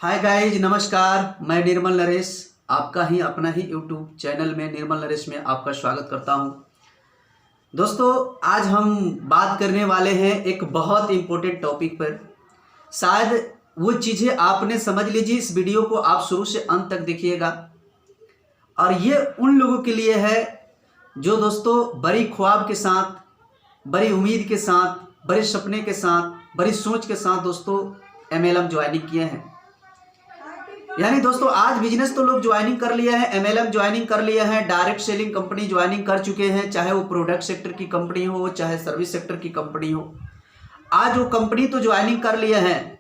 Hi guys, नमस्कार। मैं निर्मल नरेश आपका ही अपना ही यूट्यूब चैनल में निर्मल नरेश में आपका स्वागत करता हूं। दोस्तों, आज हम बात करने वाले हैं एक बहुत इम्पोर्टेंट टॉपिक पर। शायद वो चीज़ें आपने समझ लीजिए, इस वीडियो को आप शुरू से अंत तक देखिएगा। और ये उन लोगों के लिए है जो दोस्तों बड़ी ख्वाब के साथ, बड़ी उम्मीद के साथ, बड़े सपने के साथ, बड़ी सोच के साथ दोस्तों MLM ज्वाइनिंग किए हैं। यानी दोस्तों आज बिजनेस तो लोग ज्वाइनिंग कर लिए हैं, MLM ज्वाइनिंग कर लिए हैं, डायरेक्ट सेलिंग कंपनी ज्वाइनिंग कर चुके हैं, चाहे वो प्रोडक्ट सेक्टर की कंपनी हो, चाहे सर्विस सेक्टर की कंपनी हो। आज वो कंपनी तो ज्वाइनिंग कर लिए हैं,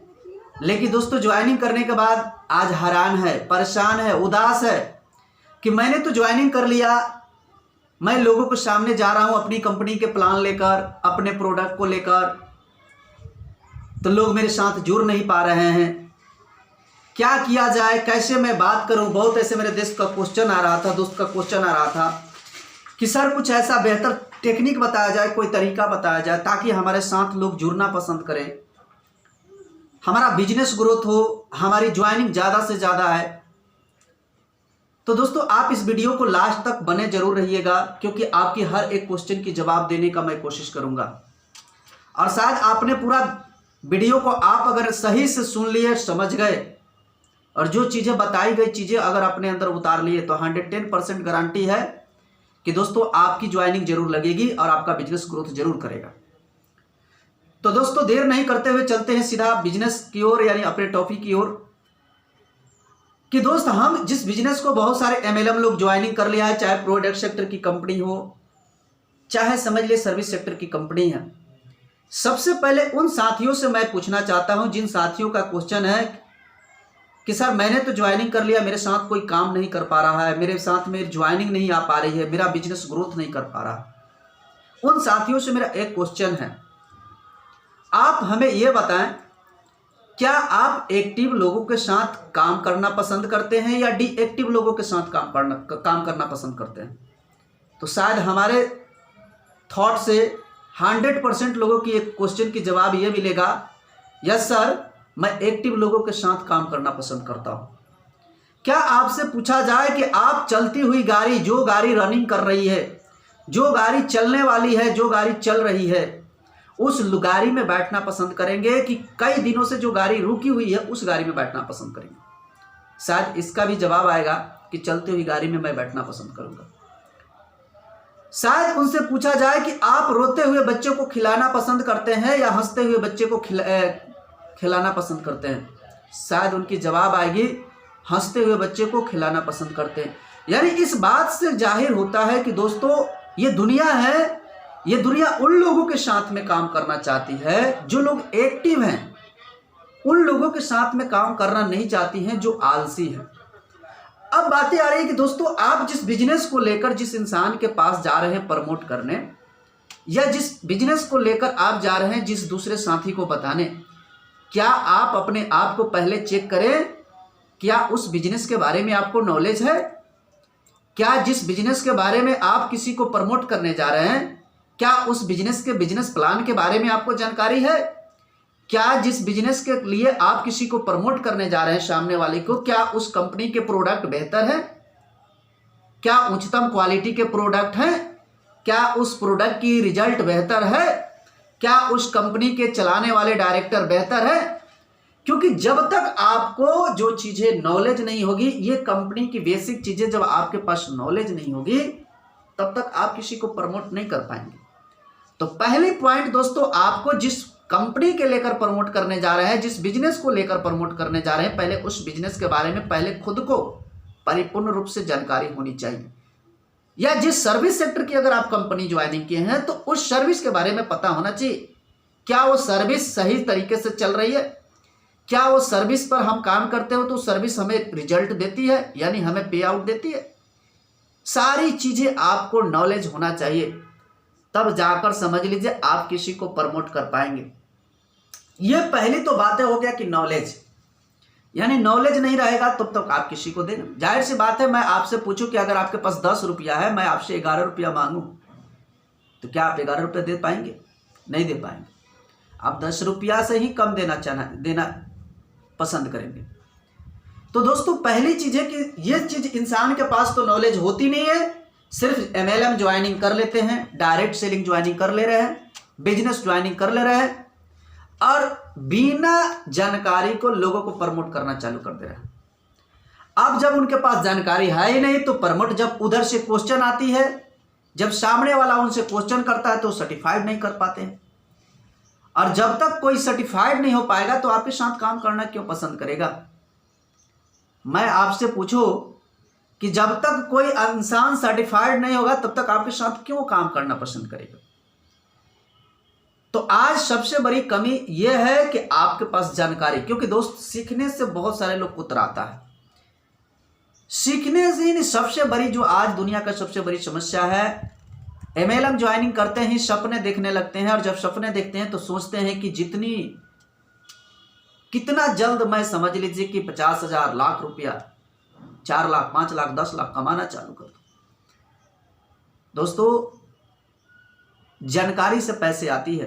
लेकिन दोस्तों ज्वाइनिंग करने के बाद आज हैरान है, परेशान है, उदास है कि मैंने तो ज्वाइनिंग कर लिया, मैं लोगों के सामने जा रहा हूं अपनी कंपनी के प्लान लेकर, अपने प्रोडक्ट को लेकर, तो लोग मेरे साथ जुड़ नहीं पा रहे हैं। क्या किया जाए, कैसे मैं बात करूं? बहुत ऐसे मेरे दोस्त का क्वेश्चन आ रहा था कि सर कुछ ऐसा बेहतर टेक्निक बताया जाए, कोई तरीका बताया जाए ताकि हमारे साथ लोग जुड़ना पसंद करें, हमारा बिजनेस ग्रोथ हो, हमारी ज्वाइनिंग ज़्यादा से ज़्यादा है। तो दोस्तों आप इस वीडियो को लास्ट तक बने जरूर रहिएगा, क्योंकि आपकी हर एक क्वेश्चन की जवाब देने का मैं कोशिश करूंगा। और शायद आपने पूरा वीडियो को आप अगर सही से सुन लिए, समझ गए और जो चीज़ें बताई गई चीज़ें अगर अपने अंदर उतार लिए तो 110% गारंटी है कि दोस्तों आपकी ज्वाइनिंग जरूर लगेगी और आपका बिजनेस ग्रोथ जरूर करेगा। तो दोस्तों देर नहीं करते हुए चलते हैं सीधा बिजनेस की ओर, यानी अपने टॉपिक की ओर। कि दोस्त हम जिस बिजनेस को बहुत सारे MLM लोग ज्वाइनिंग कर लिया है, चाहे प्रोडक्ट सेक्टर की कंपनी हो, चाहे समझ लिए सर्विस सेक्टर की कंपनी है। सबसे पहले उन साथियों से मैं पूछना चाहता हूं जिन साथियों का क्वेश्चन है कि सर मैंने तो ज्वाइनिंग कर लिया, मेरे साथ कोई काम नहीं कर पा रहा है, मेरे साथ में ज्वाइनिंग नहीं आ पा रही है, मेरा बिजनेस ग्रोथ नहीं कर पा रहा। उन साथियों से मेरा एक क्वेश्चन है, आप हमें यह बताएं, क्या आप एक्टिव लोगों के साथ काम करना पसंद करते हैं या डीएक्टिव लोगों के साथ काम करना पसंद करते हैं? तो शायद हमारे थॉट से 100% लोगों की एक क्वेश्चन की जवाब यह मिलेगा, यस सर, मैं एक्टिव लोगों के साथ काम करना पसंद करता हूं। क्या आपसे पूछा जाए कि आप चलती हुई गाड़ी, जो गाड़ी रनिंग कर रही है, जो गाड़ी चलने वाली है, जो गाड़ी चल रही है, उस गाड़ी में बैठना पसंद करेंगे कि कई दिनों से जो गाड़ी रुकी हुई है उस गाड़ी में बैठना पसंद करेंगे? शायद इसका भी जवाब आएगा कि चलती हुई गाड़ी में मैं बैठना पसंद करूंगा। शायद उनसे पूछा जाए कि आप रोते हुए बच्चों को खिलाना पसंद करते हैं या हंसते हुए बच्चे को खिलाना पसंद करते हैं? शायद उनकी जवाब आएगी हंसते हुए बच्चे को खिलाना पसंद करते हैं। यानी इस बात से जाहिर होता है कि दोस्तों ये दुनिया है, ये दुनिया उन लोगों के साथ में काम करना चाहती है जो लोग एक्टिव हैं, उन लोगों के साथ में काम करना नहीं चाहती हैं जो आलसी हैं। अब बातें आ रही है कि दोस्तों आप जिस बिजनेस को लेकर जिस इंसान के पास जा रहे हैं प्रमोट करने, या जिस बिजनेस को लेकर आप जा रहे हैं जिस दूसरे साथी को बताने, क्या आप अपने आप को पहले चेक करें, क्या उस बिजनेस के बारे में आपको नॉलेज है? क्या जिस बिजनेस के बारे में आप किसी को प्रमोट करने जा रहे हैं, क्या उस बिजनेस के बिजनेस प्लान के बारे में आपको जानकारी है? क्या जिस बिजनेस के लिए आप किसी को प्रमोट करने जा रहे हैं सामने वाले को, क्या उस कंपनी के प्रोडक्ट बेहतर है? क्या उच्चतम क्वालिटी के प्रोडक्ट हैं? क्या उस प्रोडक्ट की रिजल्ट बेहतर है? क्या उस कंपनी के चलाने वाले डायरेक्टर बेहतर है? क्योंकि जब तक आपको जो चीजें नॉलेज नहीं होगी, ये कंपनी की बेसिक चीजें जब आपके पास नॉलेज नहीं होगी, तब तक आप किसी को प्रमोट नहीं कर पाएंगे। तो पहली पॉइंट दोस्तों, आपको जिस कंपनी के लेकर प्रमोट करने जा रहे हैं, जिस बिजनेस को लेकर प्रमोट करने जा रहे हैं, पहले उस बिजनेस के बारे में पहले खुद को परिपूर्ण रूप से जानकारी होनी चाहिए। या जिस सर्विस सेक्टर की अगर आप कंपनी ज्वाइनिंग किए हैं तो उस सर्विस के बारे में पता होना चाहिए, क्या वो सर्विस सही तरीके से चल रही है? क्या वो सर्विस पर हम काम करते हो तो सर्विस हमें रिजल्ट देती है, यानी हमें पे आउट देती है? सारी चीजें आपको नॉलेज होना चाहिए, तब जाकर समझ लीजिए आप किसी को प्रमोट कर पाएंगे। ये पहली तो बातें हो गया कि नॉलेज, यानी नॉलेज नहीं रहेगा तब तक आप किसी को देना। जाहिर सी बात है, मैं आपसे पूछूं कि अगर आपके पास 10 रुपया है, मैं आपसे 11 रुपया मांगूं, तो क्या आप 11 रुपये दे पाएंगे? नहीं दे पाएंगे। आप 10 रुपया से ही कम देना पसंद करेंगे। तो दोस्तों पहली चीज है कि ये चीज इंसान के पास तो नॉलेज होती नहीं है, सिर्फ MLM ज्वाइनिंग कर लेते हैं, डायरेक्ट सेलिंग ज्वाइनिंग कर ले रहे हैं, बिजनेस ज्वाइनिंग कर ले रहे हैं और बिना जानकारी को लोगों को प्रमोट करना चालू कर दे रहे हैं। अब जब उनके पास जानकारी है ही नहीं तो प्रमोट, जब उधर से क्वेश्चन आती है, जब सामने वाला उनसे क्वेश्चन करता है तो सर्टिफाइड नहीं कर पाते हैं। और जब तक कोई सर्टिफाइड नहीं हो पाएगा तो आपके साथ काम करना क्यों पसंद करेगा? मैं आपसे पूछूं कि जब तक कोई इंसान सर्टिफाइड नहीं होगा तब तक आपके साथ क्यों काम करना पसंद करेगा? तो आज सबसे बड़ी कमी यह है कि आपके पास जानकारी, क्योंकि दोस्त सीखने से बहुत सारे लोग उतराता है, सीखने से ही नहीं। सबसे बड़ी जो आज दुनिया का सबसे बड़ी समस्या है, MLM ज्वाइनिंग करते ही सपने देखने लगते हैं और जब सपने देखते हैं तो सोचते हैं कि कितना जल्द मैं समझ लीजिए कि 50,000 लाख रुपया, 4 लाख 5 लाख 10 लाख कमाना चालू कर दूं। दोस्तों जानकारी से पैसे आती है,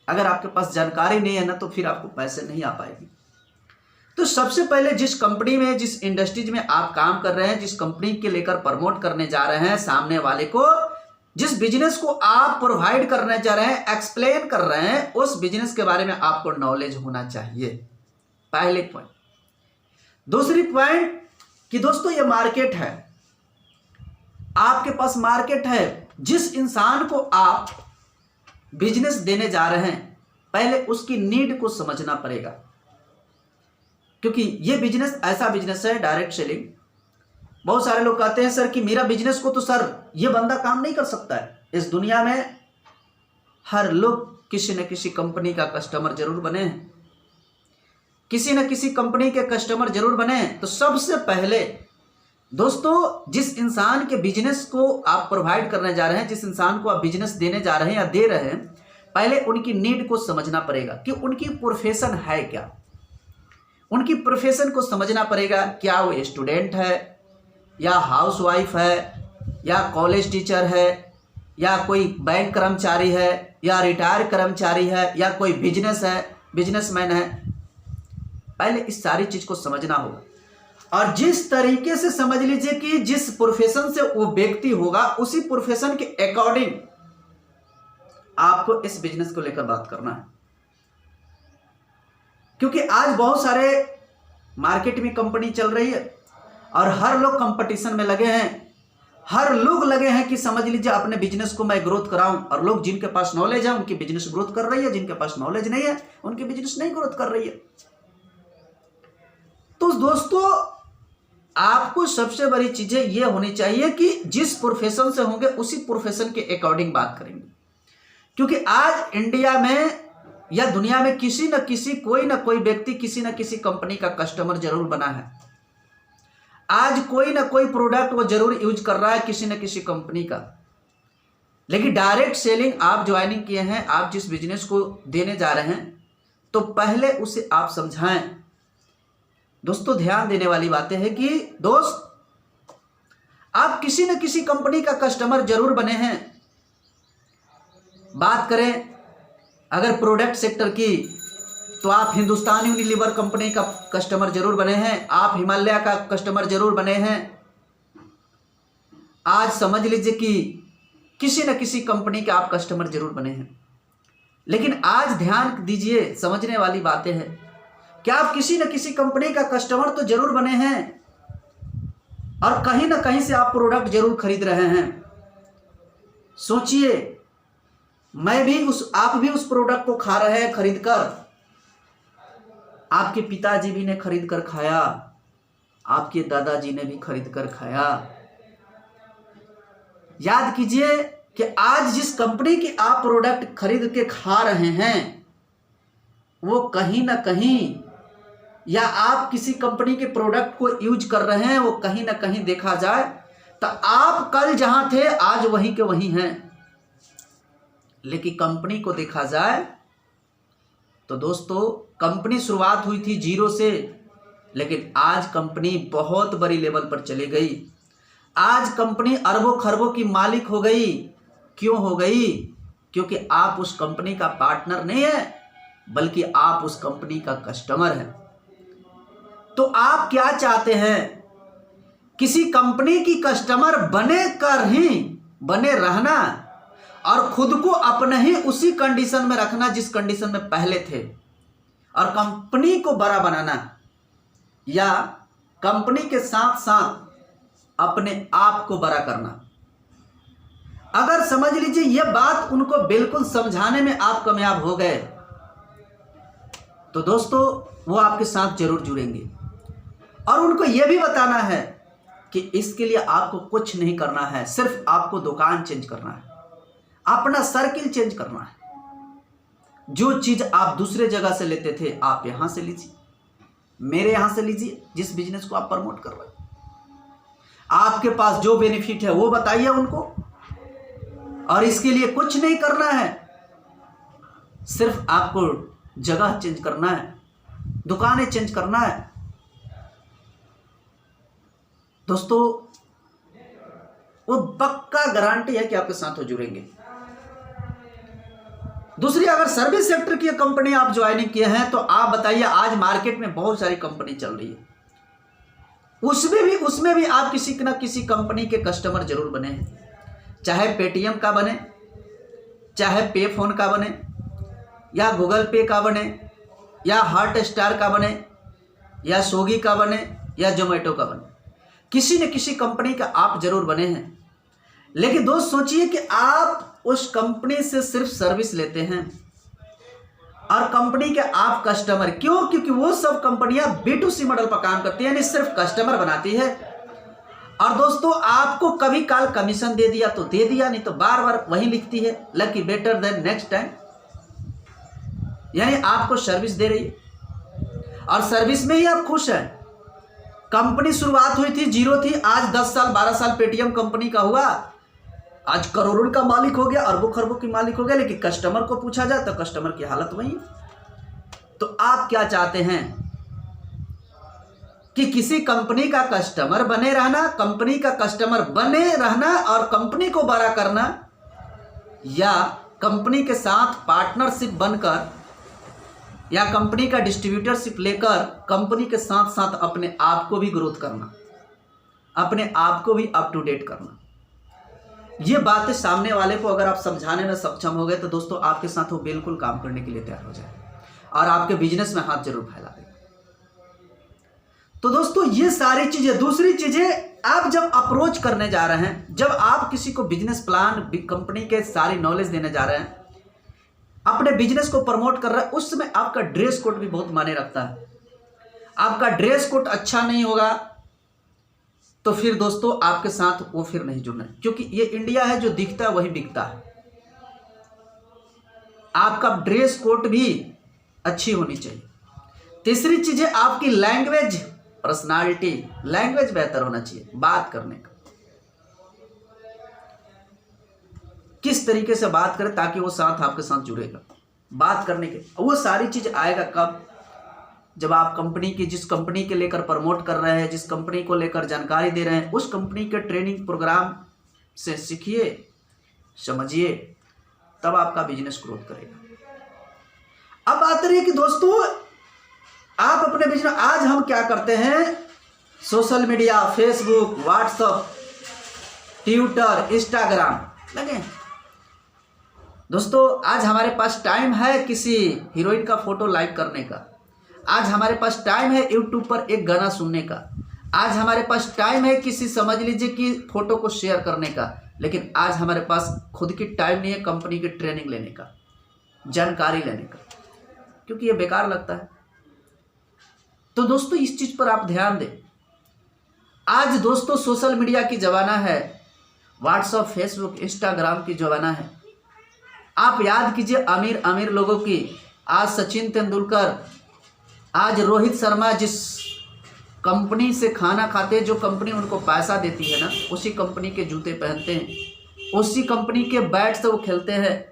अगर आपके पास जानकारी नहीं है ना तो फिर आपको पैसे नहीं आ पाएगी। तो सबसे पहले जिस कंपनी में, जिस इंडस्ट्रीज में आप काम कर रहे हैं, जिस कंपनी के लेकर प्रमोट करने जा रहे हैं सामने वाले को, जिस बिजनेस को आप प्रोवाइड करने जा रहे हैं, एक्सप्लेन कर रहे हैं, उस बिजनेस के बारे में आपको नॉलेज होना चाहिए, पहले पॉइंट। दूसरी पॉइंट कि दोस्तों ये मार्केट है, आपके पास मार्केट है। जिस इंसान को आप बिजनेस देने जा रहे हैं पहले उसकी नीड को समझना पड़ेगा, क्योंकि ये बिजनेस ऐसा बिजनेस है डायरेक्ट सेलिंग। बहुत सारे लोग कहते हैं सर कि मेरा बिजनेस को तो सर ये बंदा काम नहीं कर सकता है। इस दुनिया में हर लोग किसी न किसी कंपनी का कस्टमर जरूर बने हैं, किसी न किसी कंपनी के कस्टमर जरूर बने हैं। तो सबसे पहले दोस्तों जिस इंसान के बिजनेस को आप प्रोवाइड करने जा रहे हैं, जिस इंसान को आप बिजनेस देने जा रहे हैं या दे रहे हैं, पहले उनकी नीड को समझना पड़ेगा कि उनकी प्रोफेशन है क्या। उनकी प्रोफेशन को समझना पड़ेगा, क्या वो स्टूडेंट है या हाउसवाइफ है या कॉलेज टीचर है या कोई बैंक कर्मचारी है या रिटायर कर्मचारी है या कोई बिजनेसमैन है। पहले इस सारी चीज को समझना होगा और जिस तरीके से समझ लीजिए कि जिस प्रोफेशन से वो व्यक्ति होगा उसी प्रोफेशन के अकॉर्डिंग आपको इस बिजनेस को लेकर बात करना है। क्योंकि आज बहुत सारे मार्केट में कंपनी चल रही है और हर लोग कंपटीशन में लगे हैं, हर लोग लगे हैं कि समझ लीजिए अपने बिजनेस को मैं ग्रोथ कराऊं। और लोग जिनके पास नॉलेज है उनकी बिजनेस ग्रोथ कर रही है, जिनके पास नॉलेज नहीं है उनकी बिजनेस नहीं ग्रोथ कर रही है। तो दोस्तों आपको सबसे बड़ी चीजें ये होनी चाहिए कि जिस प्रोफेशन से होंगे उसी प्रोफेशन के अकॉर्डिंग बात करेंगे। क्योंकि आज इंडिया में या दुनिया में किसी न किसी, कोई ना कोई व्यक्ति किसी न किसी कंपनी का कस्टमर जरूर बना है। आज कोई ना कोई प्रोडक्ट वो जरूर यूज कर रहा है किसी न किसी कंपनी का। लेकिन डायरेक्ट सेलिंग आप ज्वाइनिंग किए हैं, आप जिस बिजनेस को देने जा रहे हैं, तो पहले उसे आप समझाएं। दोस्तों ध्यान देने वाली बातें हैं कि दोस्त आप किसी न किसी कंपनी का कस्टमर जरूर बने हैं। बात करें अगर प्रोडक्ट सेक्टर की तो आप हिंदुस्तान यूनिलीवर कंपनी का कस्टमर जरूर बने हैं, आप हिमालय का कस्टमर जरूर बने हैं। आज समझ लीजिए कि किसी न किसी कंपनी के आप कस्टमर जरूर बने हैं। लेकिन आज ध्यान दीजिए, समझने वाली बातें हैं कि आप किसी न किसी कंपनी का कस्टमर तो जरूर बने हैं और कहीं ना कहीं से आप प्रोडक्ट जरूर खरीद रहे हैं। सोचिए, आप भी उस प्रोडक्ट को खा रहे हैं खरीद कर, आपके पिताजी भी ने खरीद कर खाया, आपके दादाजी ने भी खरीद कर खाया। याद कीजिए कि आज जिस कंपनी की आप प्रोडक्ट खरीद के खा रहे हैं वो कहीं ना कहीं, या आप किसी कंपनी के प्रोडक्ट को यूज कर रहे हैं, वो कहीं ना कहीं देखा जाए तो आप कल जहां थे आज वहीं के वहीं हैं। लेकिन कंपनी को देखा जाए तो दोस्तों कंपनी शुरुआत हुई थी 0 से, लेकिन आज कंपनी बहुत बड़ी लेवल पर चली गई। आज कंपनी अरबों खरबों की मालिक हो गई। क्यों हो गई? क्योंकि आप उस कंपनी का पार्टनर नहीं है, बल्कि आप उस कंपनी का कस्टमर है। तो आप क्या चाहते हैं? किसी कंपनी की कस्टमर बने रहना और खुद को अपने ही उसी कंडीशन में रखना जिस कंडीशन में पहले थे, और कंपनी को बड़ा बनाना, या कंपनी के साथ साथ अपने आप को बड़ा करना। अगर समझ लीजिए यह बात उनको बिल्कुल समझाने में आप कामयाब हो गए तो दोस्तों वो आपके साथ जरूर जुड़ेंगे। और उनको यह भी बताना है कि इसके लिए आपको कुछ नहीं करना है, सिर्फ आपको दुकान चेंज करना है, अपना सर्किल चेंज करना है। जो चीज आप दूसरे जगह से लेते थे आप यहां से लीजिए, मेरे यहां से लीजिए, जिस बिजनेस को आप प्रमोट कर रहे हैं। आपके पास जो बेनिफिट है वो बताइए उनको, और इसके लिए कुछ नहीं करना है, सिर्फ आपको जगह चेंज करना है, दुकानें चेंज करना है। दोस्तों वो पक्का गारंटी है कि आपके साथ वो जुड़ेंगे। दूसरी, अगर सर्विस सेक्टर की कंपनी आप ज्वाइनिंग किए हैं तो आप बताइए, आज मार्केट में बहुत सारी कंपनी चल रही है, उसमें भी आप किसी न किसी कंपनी के कस्टमर जरूर बने हैं। चाहे पेटीएम का बने, चाहे पे फोन का बने, या गूगल पे का बने, या हॉट स्टार का बने, या स्विगी का बने, या जोमेटो का बने, किसी न किसी कंपनी का आप जरूर बने हैं। लेकिन दोस्त सोचिए कि आप उस कंपनी से सिर्फ सर्विस लेते हैं और कंपनी के आप कस्टमर, क्यों? क्योंकि वो सब कंपनियां B2C मॉडल पर काम करती है, यानी सिर्फ कस्टमर बनाती है। और दोस्तों आपको कभी काल कमीशन दे दिया तो दे दिया, नहीं तो बार बार वही लिखती है, lucky better than next time, यानी आपको सर्विस दे रही है और सर्विस में ही आप खुश हैं। कंपनी शुरुआत हुई थी, जीरो थी, आज 10 साल 12 साल पेटीएम कंपनी का हुआ, आज करोड़ों का मालिक हो गया, अरबों खरबों की मालिक हो गया। लेकिन कस्टमर को पूछा जाए तो कस्टमर की हालत वही है। तो आप क्या चाहते हैं कि किसी कंपनी का कस्टमर बने रहना, कंपनी का कस्टमर बने रहना और कंपनी को बड़ा करना, या कंपनी के साथ पार्टनरशिप बनकर या कंपनी का डिस्ट्रीब्यूटरशिप लेकर कंपनी के साथ साथ अपने आप को भी ग्रोथ करना, अपने आप को भी अप टू डेट करना। ये बातें सामने वाले को अगर आप समझाने में सक्षम हो गए तो दोस्तों आपके साथ वो बिल्कुल काम करने के लिए तैयार हो जाए और आपके बिजनेस में हाथ जरूर फैला देगा। तो दोस्तों ये सारी चीजें, दूसरी चीजें, आप जब अप्रोच करने जा रहे हैं, जब आप किसी को बिजनेस प्लान, कंपनी के सारी नॉलेज देने जा रहे हैं, अपने बिजनेस को प्रमोट कर रहे हैं, उस समय आपका ड्रेस कोड भी बहुत मायने रखता है। आपका ड्रेस कोड अच्छा नहीं होगा तो फिर दोस्तों आपके साथ वो फिर नहीं जुड़ना, क्योंकि ये इंडिया है, जो दिखता है वही बिकता है। आपका ड्रेस कोड भी अच्छी होनी चाहिए। तीसरी चीज है आपकी लैंग्वेज, पर्सनालिटी, लैंग्वेज बेहतर होना चाहिए, बात करने का, किस तरीके से बात करें ताकि वो साथ आपके साथ जुड़ेगा, बात करने के। वो सारी चीज आएगा कब? जब आप कंपनी की, जिस कंपनी के लेकर प्रमोट कर रहे हैं, जिस कंपनी को लेकर जानकारी दे रहे हैं, उस कंपनी के ट्रेनिंग प्रोग्राम से सीखिए, समझिए, तब आपका बिजनेस ग्रोथ करेगा। अब बात रही है कि दोस्तों आप अपने बिजनेस, आज हम क्या करते हैं, social media, Facebook, WhatsApp, Twitter, Instagram लगे। दोस्तों आज हमारे पास टाइम है किसी हीरोइन का फोटो लाइक करने का, आज हमारे पास टाइम है यूट्यूब पर एक गाना सुनने का, आज हमारे पास टाइम है किसी, समझ लीजिए कि फोटो को शेयर करने का, लेकिन आज हमारे पास खुद की टाइम नहीं है कंपनी की ट्रेनिंग लेने का, जानकारी लेने का, क्योंकि ये बेकार लगता है। तो दोस्तों इस चीज पर आप ध्यान दें। आज दोस्तों सोशल मीडिया की जमाना है, व्हाट्सएप, फेसबुक, इंस्टाग्राम की जमाना है। आप याद कीजिए अमीर अमीर लोगों की, आज सचिन तेंदुलकर, आज रोहित शर्मा जिस कंपनी से खाना खाते हैं, जो कंपनी उनको पैसा देती है ना, उसी कंपनी के जूते पहनते हैं, उसी कंपनी के बैट से वो खेलते हैं।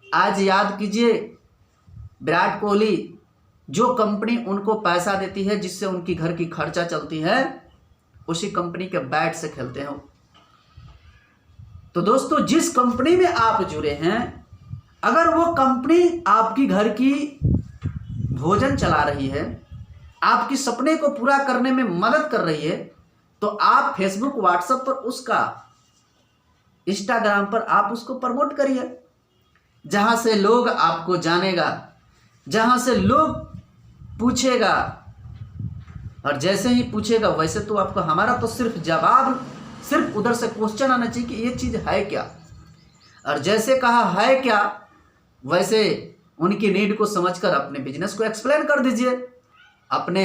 आज याद कीजिए विराट कोहली, जो कंपनी उनको पैसा देती है, जिससे उनकी घर की खर्चा चलती है, उसी कंपनी के बैट से खेलते हैं। तो दोस्तों जिस कंपनी में आप जुड़े हैं, अगर वो कंपनी आपकी घर की भोजन चला रही है, आपकी सपने को पूरा करने में मदद कर रही है, तो आप फेसबुक व्हाट्सएप पर उसका, इंस्टाग्राम पर आप उसको प्रमोट करिए, जहां से लोग आपको जानेगा, जहां से लोग पूछेगा, और जैसे ही पूछेगा वैसे तो आपको हमारा तो सिर्फ उधर से क्वेश्चन आना चाहिए कि ये चीज़ है क्या, और जैसे कहा है क्या वैसे उनकी नीड को समझकर अपने बिजनेस को एक्सप्लेन कर दीजिए, अपने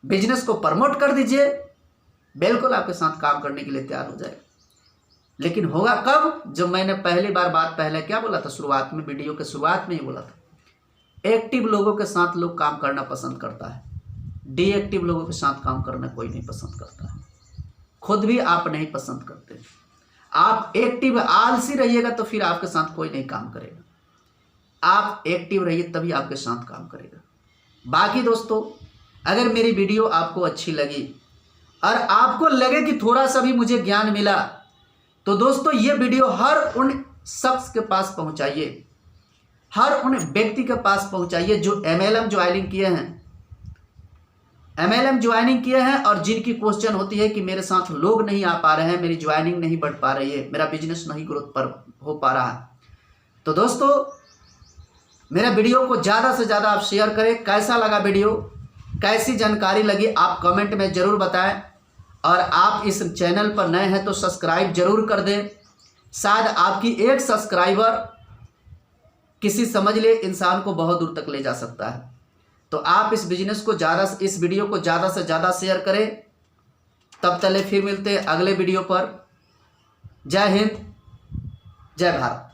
बिजनेस को प्रमोट कर दीजिए, बिल्कुल आपके साथ काम करने के लिए तैयार हो जाए। लेकिन होगा कब? जब मैंने पहली बार पहले क्या बोला था, शुरुआत में, वीडियो के शुरुआत में ही बोला था, एक्टिव लोगों के साथ लोग काम करना पसंद करता है, डीएक्टिव लोगों के साथ काम करना कोई नहीं पसंद करता है, खुद भी आप नहीं पसंद करते। आप एक्टिव आलसी रहिएगा तो फिर आपके साथ कोई नहीं काम करेगा, आप एक्टिव रहिए तभी आपके साथ काम करेगा। बाकी दोस्तों, अगर मेरी वीडियो आपको अच्छी लगी और आपको लगे कि थोड़ा सा भी मुझे ज्ञान मिला, तो दोस्तों ये वीडियो हर उन शख्स के पास पहुंचाइए, हर उन व्यक्ति के पास पहुंचाइए जो MLM ज्वाइनिंग किए हैं और जिनकी क्वेश्चन होती है कि मेरे साथ लोग नहीं आ पा रहे हैं, मेरी ज्वाइनिंग नहीं बढ़ पा रही है, मेरा बिजनेस नहीं ग्रोथ पर हो पा रहा है। तो दोस्तों, मेरा वीडियो को ज़्यादा से ज़्यादा आप शेयर करें। कैसा लगा वीडियो, कैसी जानकारी लगी, आप कमेंट में ज़रूर बताएं, और आप इस चैनल पर नए हैं तो सब्सक्राइब जरूर कर दें। शायद आपकी एक सब्सक्राइबर किसी समझ ले इंसान को बहुत दूर तक ले जा सकता है। तो आप इस वीडियो को ज़्यादा से ज़्यादा शेयर करें। तब तक फिर मिलते हैं अगले वीडियो पर। जय हिंद, जय भारत।